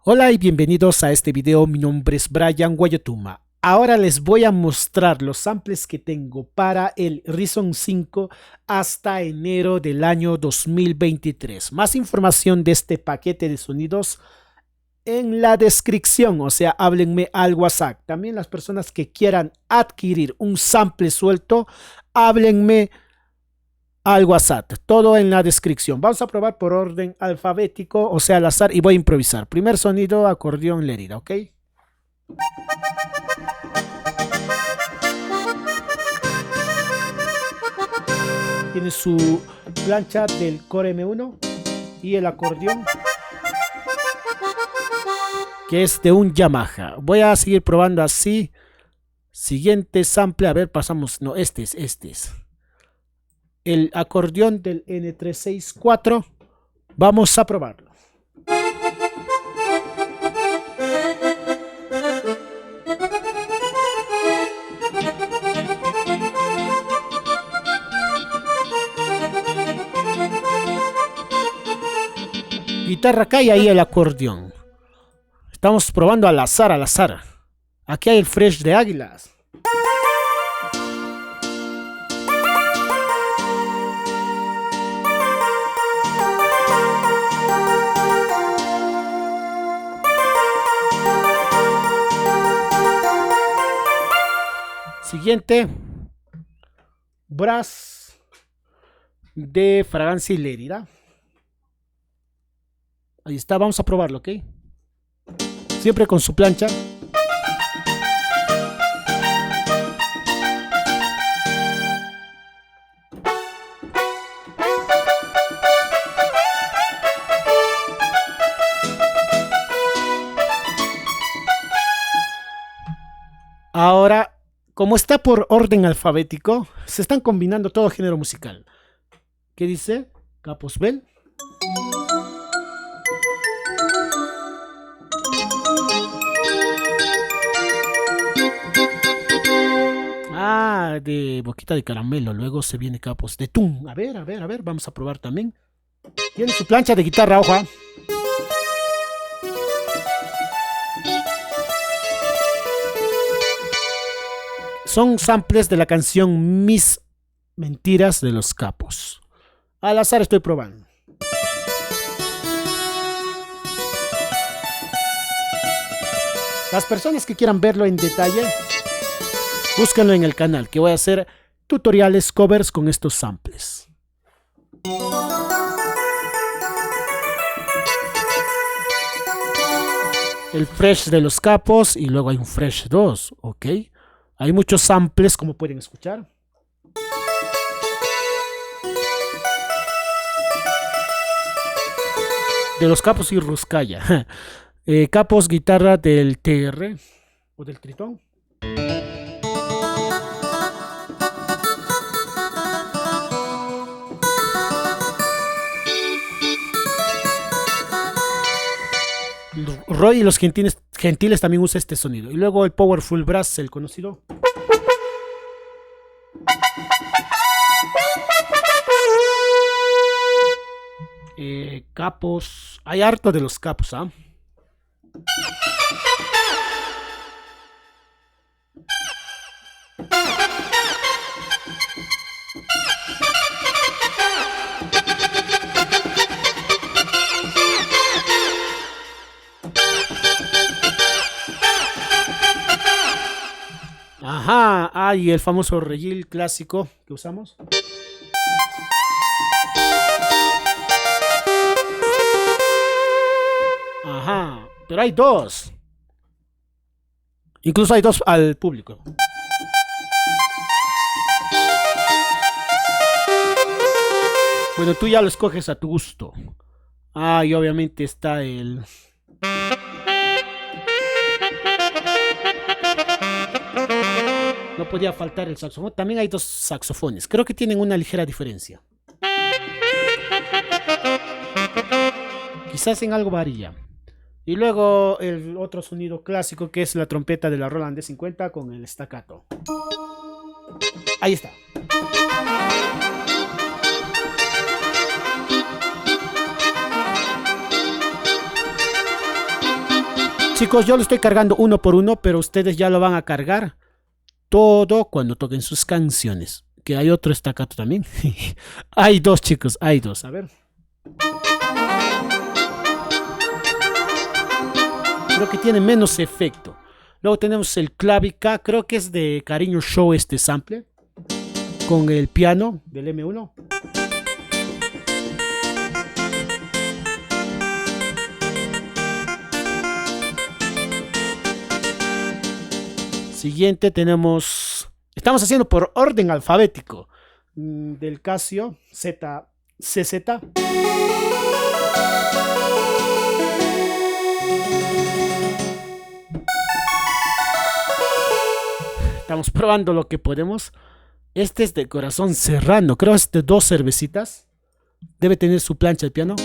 Hola y bienvenidos a este video, mi nombre es Brian Guayotuma. Ahora les voy a mostrar los samples que tengo para el Reason 5 hasta enero del año 2023. Más información de este paquete de sonidos en la descripción, o sea, háblenme al WhatsApp. También las personas que quieran adquirir un sample suelto, háblenme al WhatsApp, todo en la descripción. Vamos a probar por orden alfabético, o sea, al azar, y voy a improvisar. Primer sonido, acordeón Lérida, ¿ok? Tiene su plancha del Core M1 y el acordeón, que es de un Yamaha. Voy a seguir probando así. Siguiente sample, a ver, pasamos, no, este es. El acordeón del N364, vamos a probarlo. Guitarra acá y ahí el acordeón. Estamos probando al azar, al azar. Aquí hay el fresh de Águilas. Siguiente, Brass de Fragancia y Lérida. Ahí está, vamos a probarlo, ¿ok? Siempre con su plancha. Ahora, como está por orden alfabético, se están combinando todo género musical. ¿Qué dice? Capos Bell. Ah, de Boquita de Caramelo. Luego se viene Capos de Tum. A ver, vamos a probar también. Tiene su plancha de guitarra, ojo. Son samples de la canción Mis Mentiras de los Capos. Al azar estoy probando. Las personas que quieran verlo en detalle, búsquenlo en el canal, que voy a hacer tutoriales, covers con estos samples. El fresh de los Capos y luego hay un fresh 2, ¿ok? Hay muchos samples, como pueden escuchar. De los Capos y Ruscaya. Capos, guitarra del TR o del Tritón. Roy y los Gentiles también usa este sonido. Y luego el Powerful Brass, el conocido. Capos. Hay harto de los Capos, ¿ah? Ajá, y el famoso reggae clásico que usamos. Ajá, pero hay dos. Incluso hay dos al público. Bueno, tú ya lo escoges a tu gusto. Ah, y obviamente está el... No podía faltar el saxofón. También hay dos saxofones. Creo que tienen una ligera diferencia. Quizás en algo varía. Y luego el otro sonido clásico, que es la trompeta de la Roland D50 con el staccato. Ahí está. chicos, yo lo estoy cargando uno por uno, pero ustedes ya lo van a cargar todo cuando toquen sus canciones. Que hay otro estacato también. Hay dos, chicos, hay dos. A ver. Creo que tiene menos efecto. Luego tenemos el Clavica, creo que es de Cariño Show este sample. Con el piano del M1. Siguiente tenemos... Estamos haciendo por orden alfabético. Del Casio CZ. Estamos probando lo que podemos. Este es de Corazón Serrano. Creo que es de 2 cervecitas. Debe tener su plancha de piano.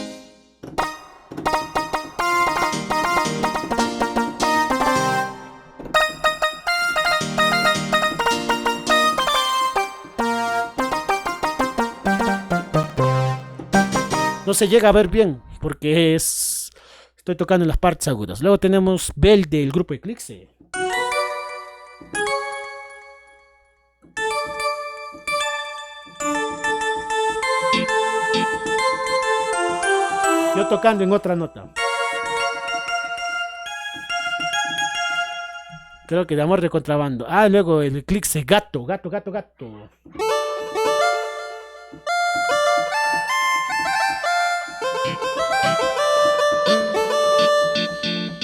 No se llega a ver bien porque estoy tocando en las partes agudas. Luego tenemos Bell del grupo Eclipse. Yo tocando en otra nota. Creo que de Amor de Contrabando. Ah, luego el Eclipse Gato.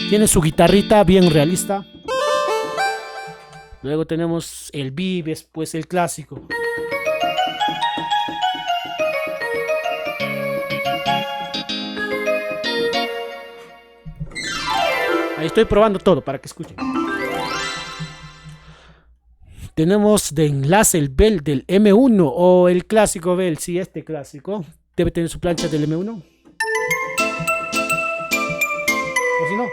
Tiene su guitarrita bien realista. Luego tenemos el Vives, pues el clásico. Ahí estoy probando todo para que escuchen. Tenemos de enlace el Bell del M1 o el clásico Bell. Sí, este clásico. Debe tener su plancha del M1. O si no.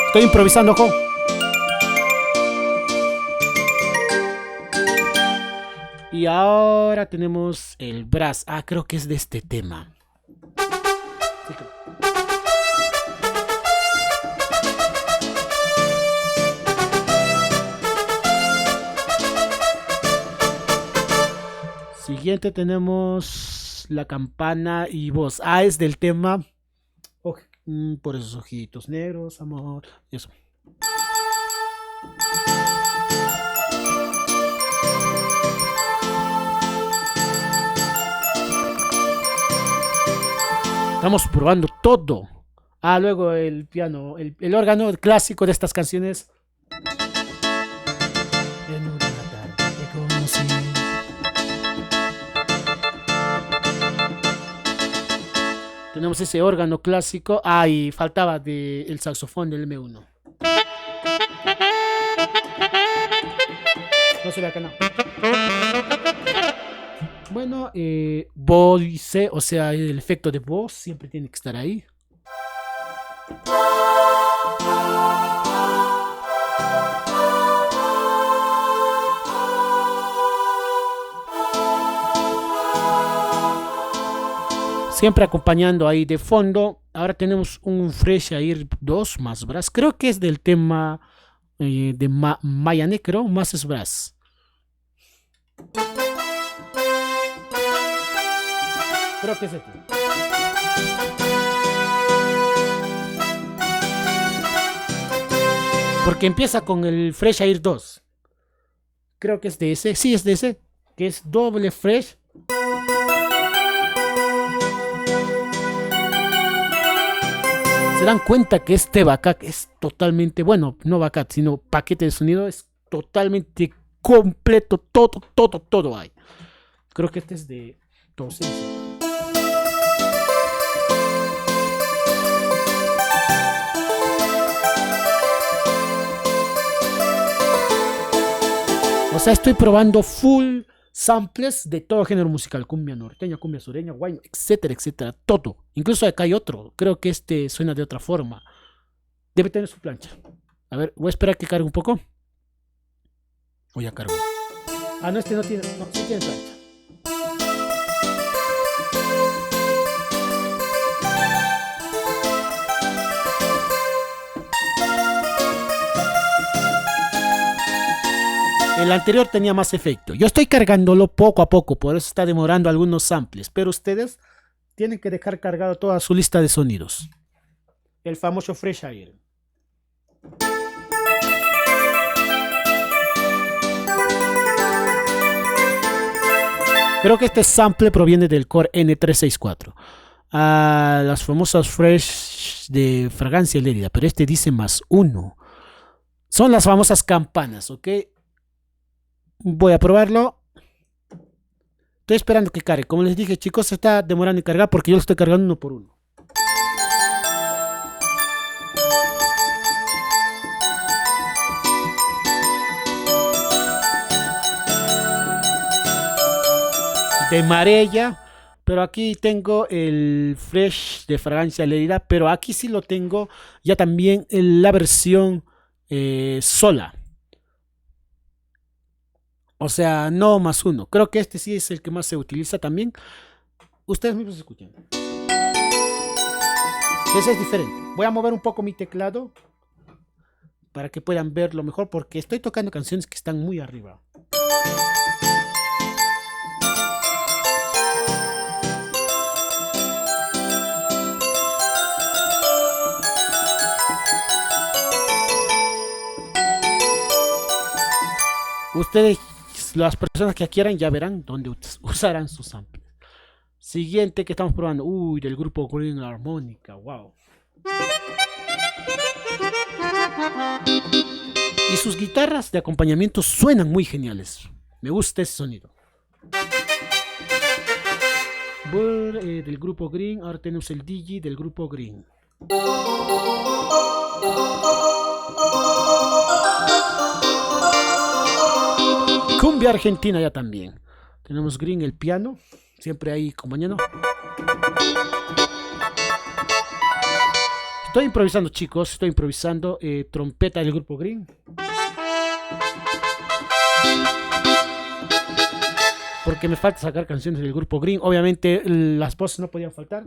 Estoy improvisando, ojo. Y ahora tenemos el brass. Ah, creo que es de este tema. Siguiente tenemos la campana y voz. Ah, es del tema por esos ojitos negros, amor. Eso. Estamos probando todo. Ah, luego el piano, el órgano clásico de estas canciones. En una tarde te conocí. Tenemos ese órgano clásico. Ah, y faltaba el saxofón del M1. No se ve acá, no. Bueno, voice, o sea, el efecto de voz siempre tiene que estar ahí. Siempre acompañando ahí de fondo. Ahora tenemos un Fresh Air 2 más brass. Creo que es del tema de Maya Necro más brass. Creo que es este. Porque empieza con el Fresh Air 2. Creo que es de ese. Sí, es de ese. Que es doble fresh. Se dan cuenta que este Bacac es totalmente, bueno, no Bacac, sino paquete de sonido, es totalmente completo, todo hay. Creo que este es de docencia. O sea, estoy probando full samples de todo género musical, cumbia norteña, cumbia sureña, guayno, etcétera, etcétera, todo. Incluso acá hay otro, creo que este suena de otra forma. Debe tener su plancha. A ver, voy a esperar que cargue un poco. O ya cargo. Ah, no, este no tiene, no, sí tiene plancha. El anterior tenía más efecto. Yo estoy cargándolo poco a poco, por eso está demorando algunos samples. Pero ustedes tienen que dejar cargado toda su lista de sonidos. El famoso Fresh Air. Creo que este sample proviene del Core N364. Las famosas Fresh de fragancia Lérida, pero este dice +1. Son las famosas campanas, ¿ok? Voy a probarlo. Estoy esperando que cargue. Como les dije, chicos, se está demorando en cargar porque yo lo estoy cargando uno por uno. De Marella, pero aquí tengo el Fresh de fragancia Lérida, pero aquí sí lo tengo ya también en la versión sola. O sea, no +1. Creo que este sí es el que más se utiliza también. Ustedes mismos escuchan. Ese es diferente. Voy a mover un poco mi teclado para que puedan verlo mejor porque estoy tocando canciones que están muy arriba. Ustedes, las personas que quieran, ya verán dónde usarán sus samples. Siguiente que estamos probando. Uy, del grupo Green Armónica. Wow. Y sus guitarras de acompañamiento suenan muy geniales. Me gusta ese sonido. Del grupo Green. Ahora tenemos el Digi del grupo Green. Cumbia argentina ya también. Tenemos Green, el piano. Siempre ahí acompañando. Estoy improvisando, chicos. Estoy improvisando. Trompeta del grupo Green. Porque me falta sacar canciones del grupo Green. Obviamente las voces no podían faltar.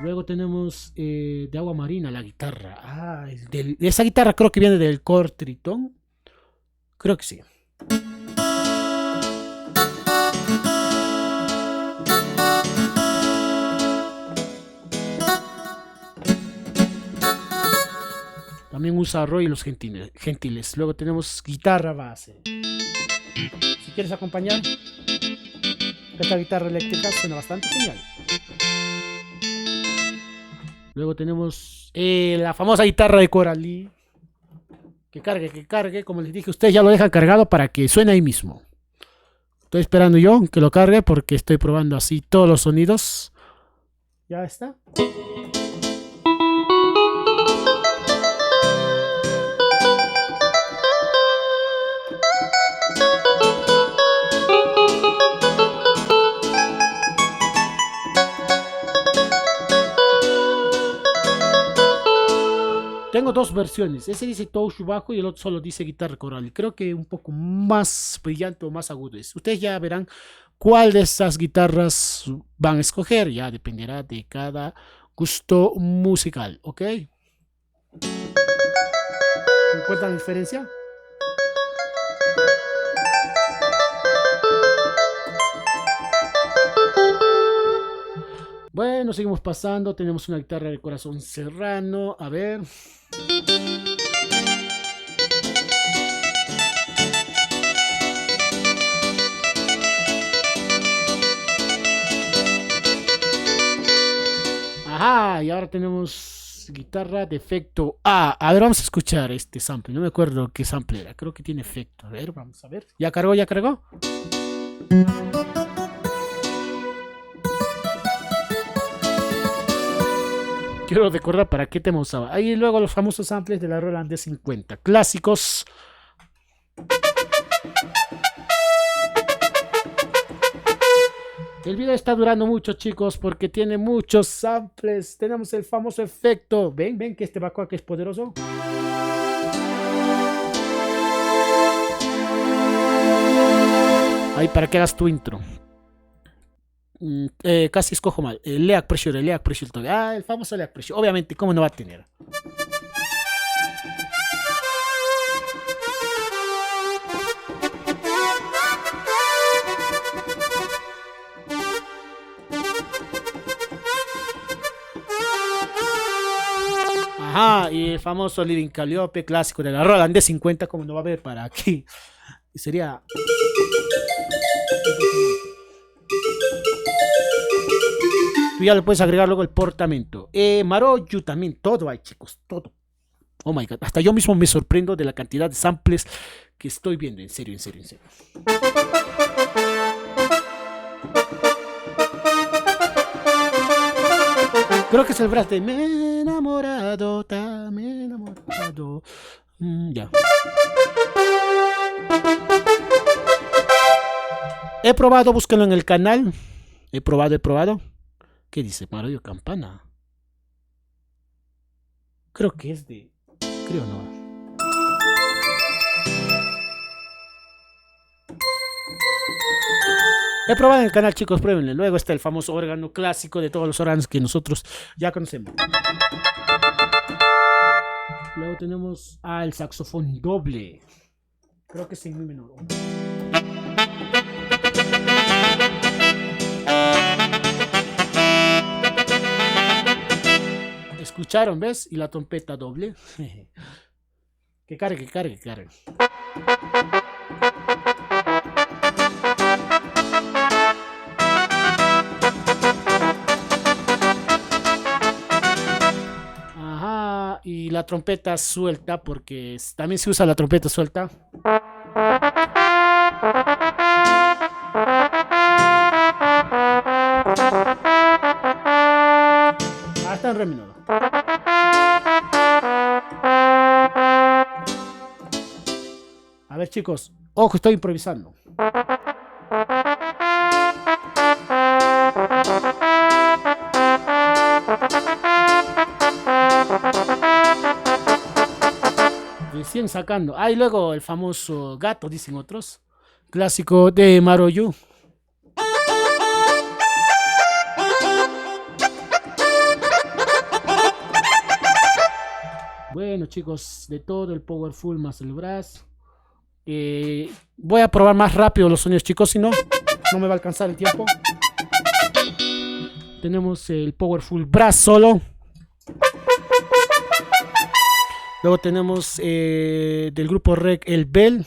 Luego tenemos de Agua Marina, la guitarra. Esa guitarra creo que viene del Core Triton. Creo que sí. También usa Roy y los Gentiles. Luego tenemos guitarra base. Si quieres acompañar, esta guitarra eléctrica suena bastante genial. Luego tenemos la famosa guitarra de Coralí. Que cargue. Como les dije, ustedes ya lo dejan cargado para que suene ahí mismo. Estoy esperando yo que lo cargue porque estoy probando así todos los sonidos. Ya está. Tengo dos versiones. Ese dice touch bajo y el otro solo dice guitarra coral. Creo que un poco más brillante o más agudo es. Ustedes ya verán cuál de estas guitarras van a escoger. Ya dependerá de cada gusto musical. ¿Ok? ¿Encuentran la diferencia? Bueno, seguimos pasando. Tenemos una guitarra de corazón serrano. A ver. Ajá, y ahora tenemos guitarra de efecto A. A ver, vamos a escuchar este sample. No me acuerdo qué sample era. Creo que tiene efecto. A ver, vamos a ver. ¿Ya cargó? ¿Ya cargó? Quiero recordar para qué tema usaba. Ahí luego los famosos samples de la Roland D50. Clásicos. El video está durando mucho, chicos, porque tiene muchos samples. Tenemos el famoso efecto. Ven que este bacuac es poderoso. Ahí para que hagas tu intro. Casi escojo mal. Leak Pressure. El famoso Leak Pressure. Obviamente, ¿cómo no va a tener? el famoso Living Calliope, clásico de la Roland D50, como no va a haber para aquí. Y sería... Tú ya le puedes agregar luego el portamento. Maroyu también, todo hay, chicos, todo. Oh my god, hasta yo mismo me sorprendo de la cantidad de samples que estoy viendo. En serio, en serio, en serio. Creo que es el brazo de me he enamorado, me he enamorado. Ya. He probado, búsquenlo en el canal. He probado. ¿Qué dice? Maroyo Campana. Creo que es de... Creo no. He probado en el canal, chicos, pruébenle. Luego está el famoso órgano clásico de todos los órganos que nosotros ya conocemos. Luego tenemos el saxofón doble. Creo que es en mi menor. ¿Escucharon, ves? Y la trompeta doble. Que cargue. Ajá, y la trompeta suelta, porque también se usa la trompeta suelta. Está en re menor. A ver, chicos, ojo, estoy improvisando. Recién sacando. Y luego el famoso gato, dicen otros. Clásico de Maroyu. Bueno, chicos, de todo el Powerful más el Brass. Voy a probar más rápido los sonidos, chicos, si no, no me va a alcanzar el tiempo. Tenemos el Powerful Brass solo. Luego tenemos del grupo Rec el Bell.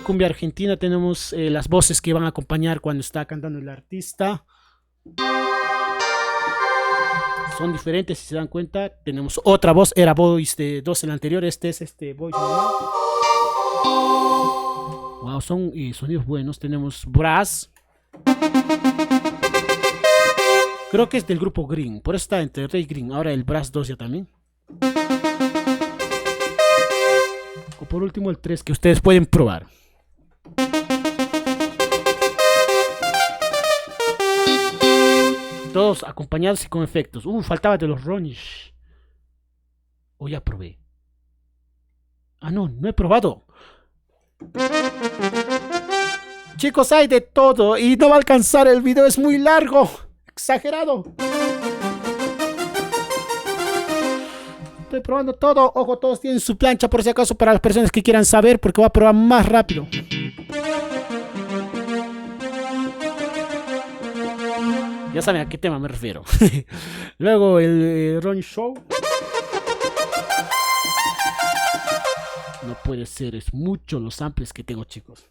Cumbia argentina, tenemos las voces que van a acompañar cuando está cantando el artista. Son diferentes, si se dan cuenta. Tenemos otra voz, era voice de 2 en el anterior, este es voice normal. Wow, son sonidos buenos. Tenemos brass. Creo que es del grupo Green, por eso está entre Rey Green. Ahora el brass 2 ya también. O por último el 3 que ustedes pueden probar. Todos acompañados y con efectos. Faltaba de los Ronish. Ya probé. No he probado. Chicos, hay de todo y no va a alcanzar el video, es muy largo. Exagerado. Estoy probando todo. Ojo, todos tienen su plancha por si acaso para las personas que quieran saber, porque voy a probar más rápido. Ya saben a qué tema me refiero. Luego el Ron Show. No puede ser, es mucho los samples que tengo, chicos.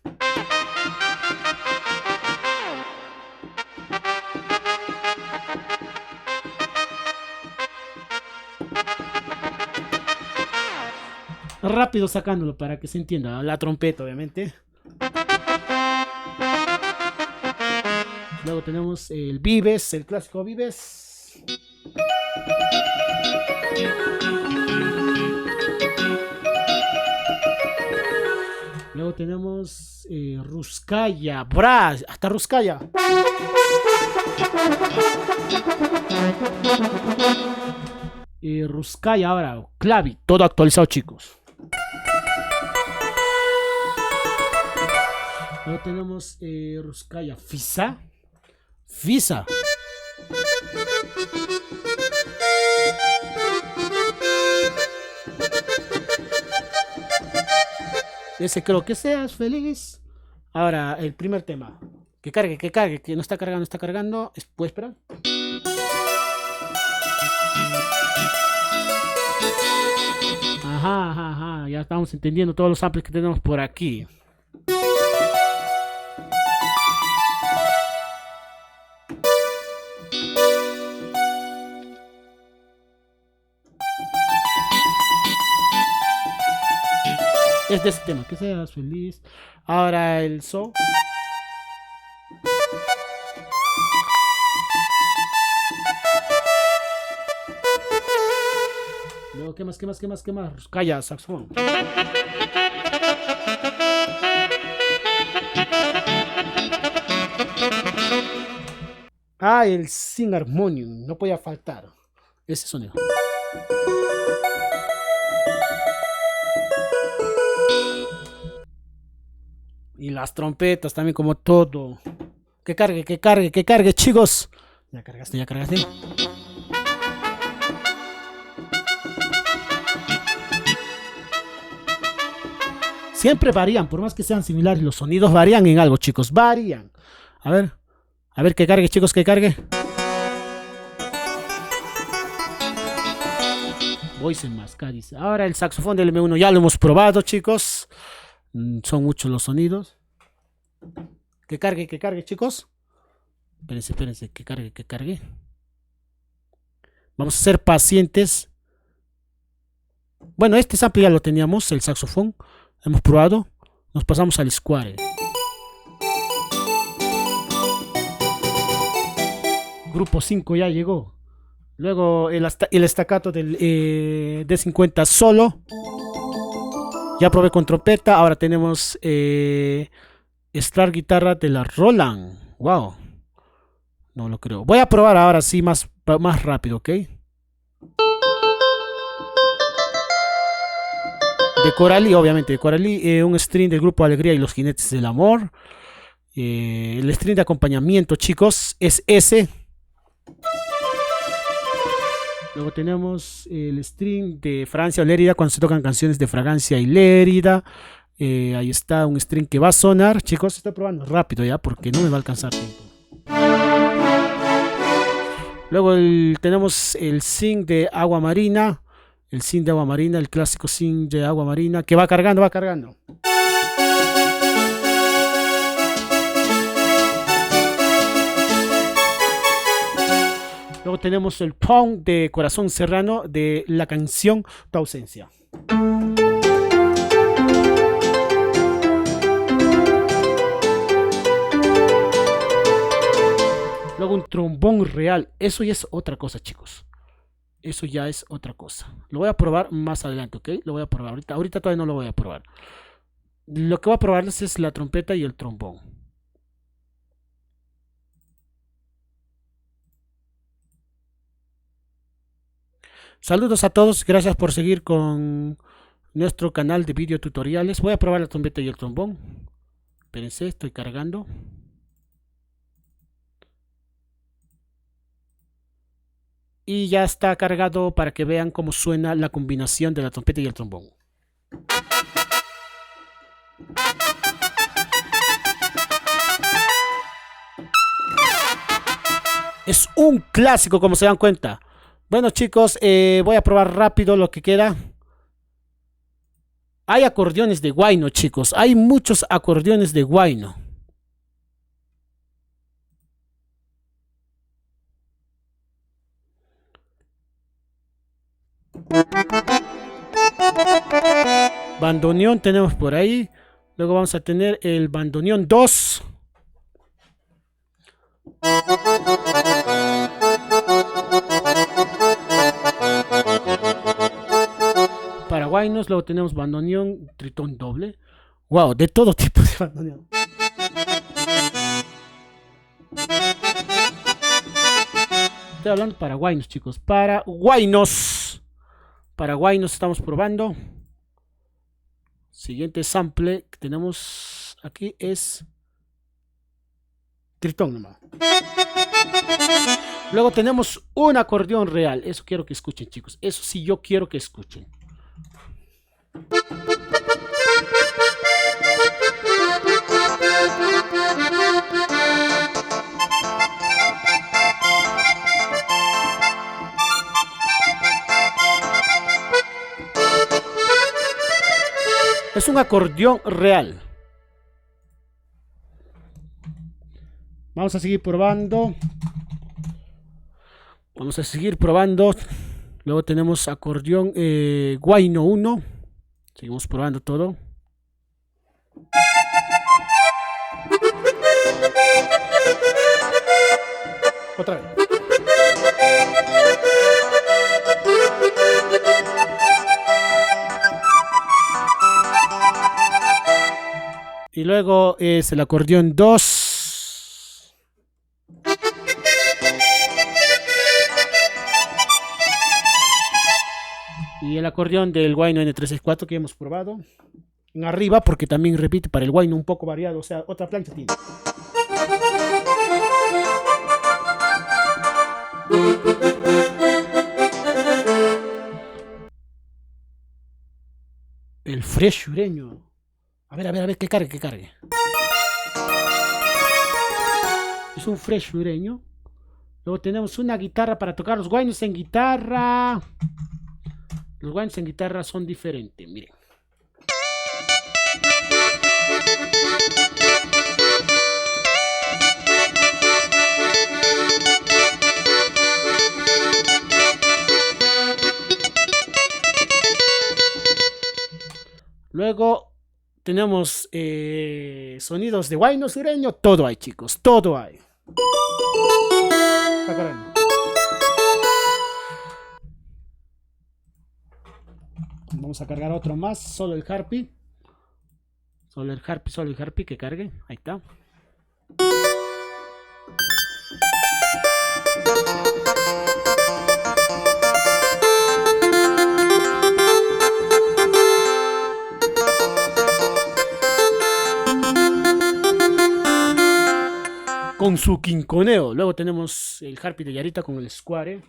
Rápido sacándolo para que se entienda. La trompeta, obviamente. Luego tenemos el Vives, el clásico Vives. Luego tenemos Ruskaya, Brass, hasta Ruskaya. Ruskaya ahora, Clavi, todo actualizado, chicos. Luego tenemos Ruskaya Fisa. Ese creo que seas feliz. Ahora, el primer tema. Que no está cargando, está cargando. ¿Puedes esperar? Ajá, ajá, ajá. Ya estamos entendiendo todos los samples que tenemos por aquí. Es de ese tema, que seas feliz. Ahora el so. Luego, ¿qué más, qué más, qué más, qué más? Calla, saxofón. Ah, el Sing Harmonium, no podía faltar ese sonido. Y las trompetas también, como todo. Que cargue, que cargue, que cargue, chicos. Ya cargaste, ya cargaste. Siempre varían, por más que sean similares, los sonidos varían en algo, chicos. Varían. A ver que cargue, chicos, que cargue. Voice en Mascaris. Ahora el saxofón del M1 ya lo hemos probado, chicos. Son muchos los sonidos. Que cargue, chicos. Espérense, espérense, que cargue, que cargue. Vamos a ser pacientes. Bueno, este sample ya lo teníamos, el saxofón. Hemos probado. Nos pasamos al square. Grupo 5 ya llegó. Luego el staccato del D50 solo. Ya probé con trompeta. Ahora tenemos Star guitarra de la Roland. Wow. No lo creo. Voy a probar ahora sí más rápido, ¿ok? De Coralie, obviamente, de Coralie, un string del grupo Alegría y los Jinetes del Amor. El string de acompañamiento, chicos, es ese. Luego tenemos el string de Francia o Lérida cuando se tocan canciones de Fragancia y Lérida. Ahí está un string que va a sonar. Chicos, estoy probando rápido ya porque no me va a alcanzar tiempo. Luego tenemos el zinc de Agua Marina. El zinc de Agua Marina, el clásico zinc de Agua Marina que va cargando, va cargando. Luego tenemos el pong de Corazón Serrano de la canción Tu Ausencia. Luego un trombón real. Eso ya es otra cosa, chicos. Eso ya es otra cosa. Lo voy a probar más adelante, ¿ok? Lo voy a probar. Ahorita todavía no lo voy a probar. Lo que voy a probarles es la trompeta y el trombón. Saludos a todos. Gracias por seguir con nuestro canal de video tutoriales. Voy a probar la trompeta y el trombón. Espérense, estoy cargando. Y ya está cargado para que vean cómo suena la combinación de la trompeta y el trombón. Es un clásico, como se dan cuenta. Bueno, chicos, voy a probar rápido lo que queda. Hay acordeones de guayno, chicos. Hay muchos acordeones de guayno. Bandoneón tenemos por ahí. Luego vamos a tener el bandoneón 2. Paraguaynos. Luego tenemos bandoneón tritón doble. Wow, de todo tipo de bandoneón. Estoy hablando de paraguaynos, chicos. Paraguaynos. Paraguaynos estamos probando. Siguiente sample que tenemos aquí es tritón nomás. Luego tenemos un acordeón real. Eso quiero que escuchen, chicos. Eso sí yo quiero que escuchen. Es un acordeón real. Vamos a seguir probando. Vamos a seguir probando. Luego tenemos acordeón Guayno 1. Seguimos probando todo. Otra vez. Y luego es el acordeón 2. Y el acordeón del Guayno N364 que hemos probado. En arriba, porque también repite para el Guayno un poco variado. O sea, otra plancha tiene. El fresh sureño. A ver, que cargue. Es un fresh sureño. Luego tenemos una guitarra para tocar los guaynos en guitarra. Los guaynos en guitarra son diferentes, miren. Luego tenemos sonidos de guayno sureño. Todo hay, chicos, todo hay. Está corriendo. Vamos a cargar otro más, solo el harpy. Solo el harpy que cargue. Ahí está. Con su quinconeo. Luego tenemos el harpy de Yarita con el square.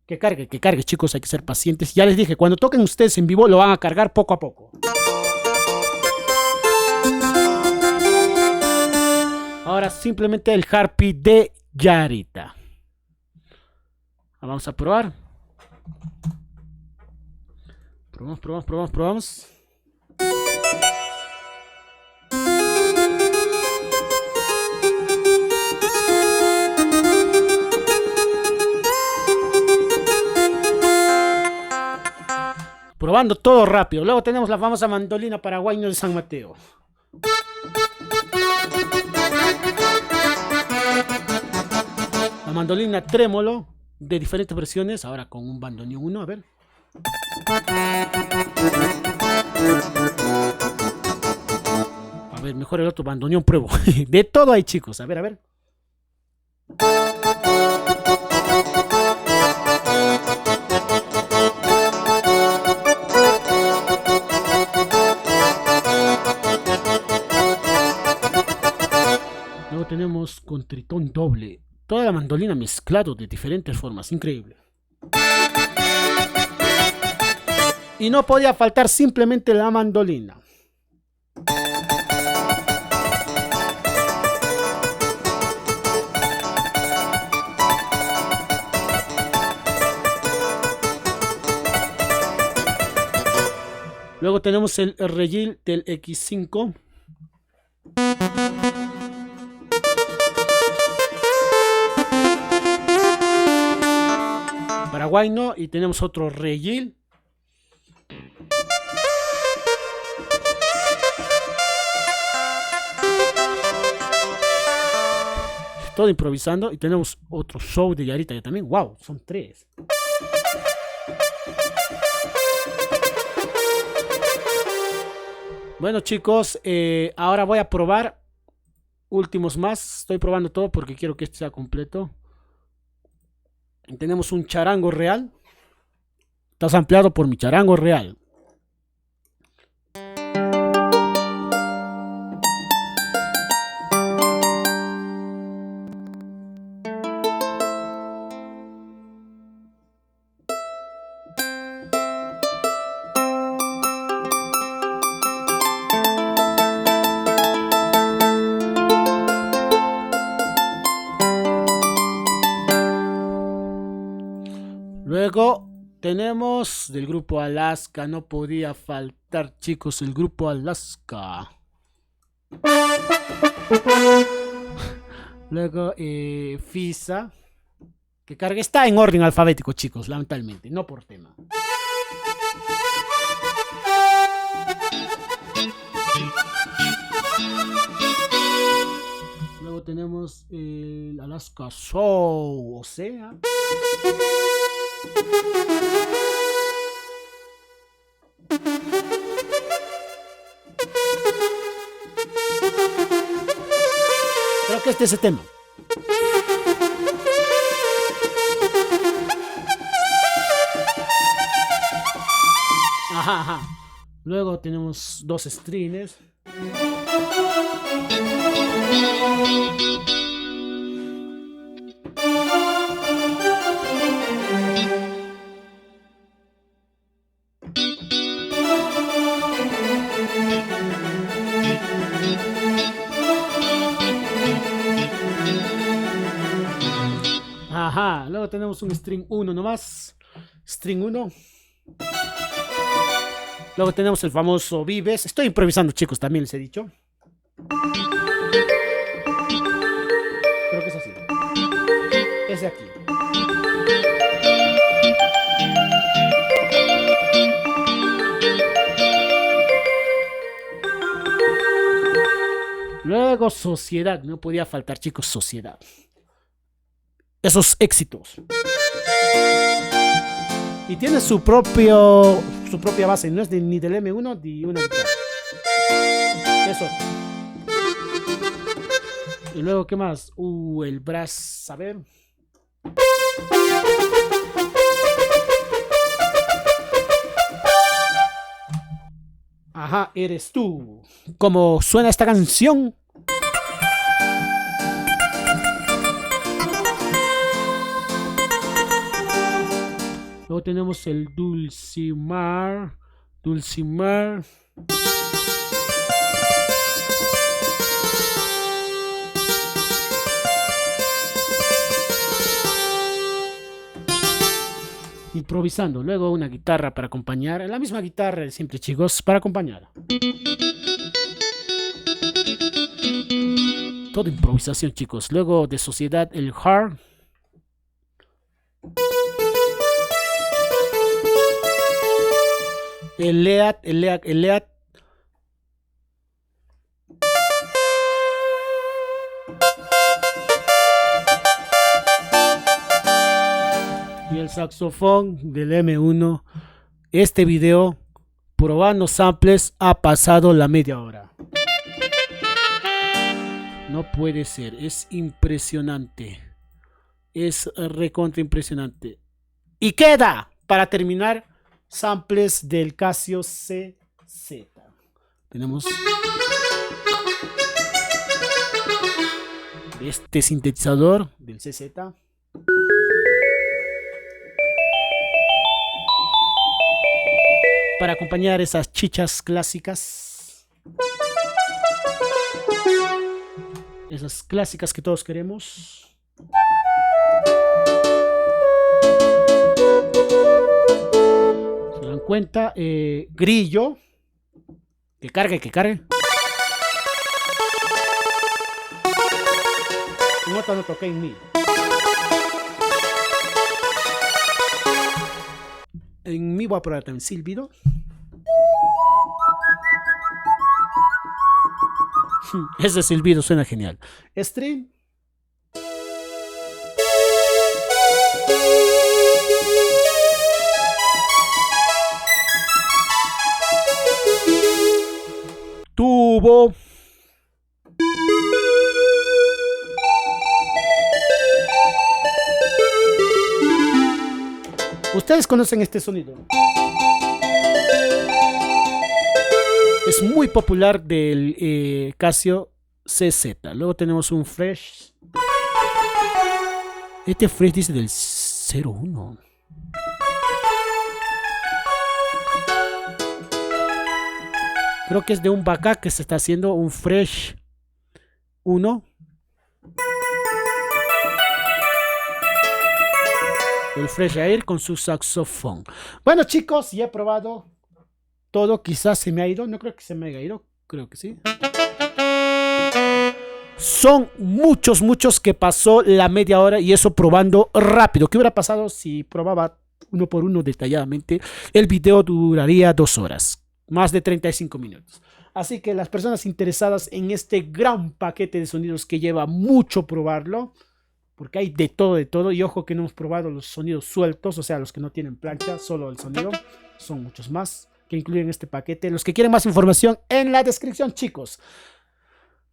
Que cargue, chicos, hay que ser pacientes. Ya les dije, cuando toquen ustedes en vivo lo van a cargar poco a poco. Ahora simplemente el harpy de Yarita. Vamos a probar. Probamos. Probando todo rápido. Luego tenemos la famosa mandolina para Guayno de San Mateo. La mandolina trémolo de diferentes versiones. Ahora con un bandoneón 1, a ver. A ver, mejor el otro bandoneón pruebo. De todo hay, chicos. A ver. Luego tenemos con tritón doble. Toda la mandolina mezclado de diferentes formas. Increíble. Y no podía faltar simplemente la mandolina. Luego tenemos el rejil del X5. Para guayno, y tenemos otro rejil. Todo improvisando. Y tenemos otro show de Yarita ya también. Wow, son 3. Bueno, chicos, ahora voy a probar últimos más. Estoy probando todo porque quiero que este sea completo. Tenemos un charango real. Está sampleado por mi charango real. Luego tenemos del grupo Alaska, no podía faltar faltar, chicos, el grupo Alaska. Luego FISA. Que cargue. Está en orden alfabético, chicos, lamentablemente, no por tema. Luego tenemos el Alaska Show, o sea. Creo que este es el tema. Ajá, ajá. Luego tenemos dos strings. Ajá, luego tenemos un string 1 nomás. String 1. Luego tenemos el famoso Vives. Estoy improvisando, chicos, también les he dicho. Creo que es así. Ese aquí. Luego Sociedad. No podía faltar, chicos, Sociedad. Esos éxitos. Y tiene su propia base, no es ni del M1 ni una guitarra. Eso. Y luego, ¿qué más? El brass, a ver. Ajá, eres tú. ¿Cómo suena esta canción? Luego tenemos el Dulcimar. Dulcimar. Improvisando. Luego una guitarra para acompañar. La misma guitarra siempre, chicos, para acompañar. Todo improvisación, chicos. Luego de Sociedad, el Hard. El Lead. Y el saxofón del M1. Este video, probando samples, ha pasado la media hora. No puede ser, es impresionante. Es recontra impresionante. Y queda, para terminar, samples del Casio CZ. Tenemos este sintetizador del CZ. Para acompañar esas chichas clásicas. Esas clásicas que todos queremos. ¿Se dan cuenta? Grillo. Que cargue, que cargue. Nota no toqué en mi. En mi voy a probar también silbido. Ese silbido suena genial. String. Tubo. Ustedes conocen este sonido. Es muy popular del Casio CZ. Luego tenemos un Fresh. Este Fresh dice del 01. Creo que es de un Bacá que se está haciendo un Fresh 1. El Fresh Air con su saxofón. Bueno, chicos, ya he probado todo. Quizás se me ha ido, no creo que se me haya ido, creo que sí. Son muchos que pasó la media hora y eso probando rápido. ¿Qué hubiera pasado si probaba uno por uno detalladamente? El video duraría 2 horas, más de 35 minutos. Así que las personas interesadas en este gran paquete de sonidos que lleva mucho probarlo, porque hay de todo, y ojo que no hemos probado los sonidos sueltos, o sea, los que no tienen plancha, solo el sonido, son muchos más que incluyen este paquete. Los que quieren más información, en la descripción, chicos.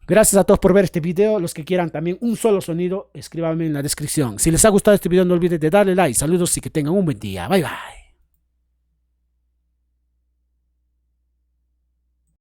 Gracias a todos por ver este video. Los que quieran también un solo sonido, escríbanme en la descripción. Si les ha gustado este video, no olviden de darle like. Saludos y que tengan un buen día. Bye bye.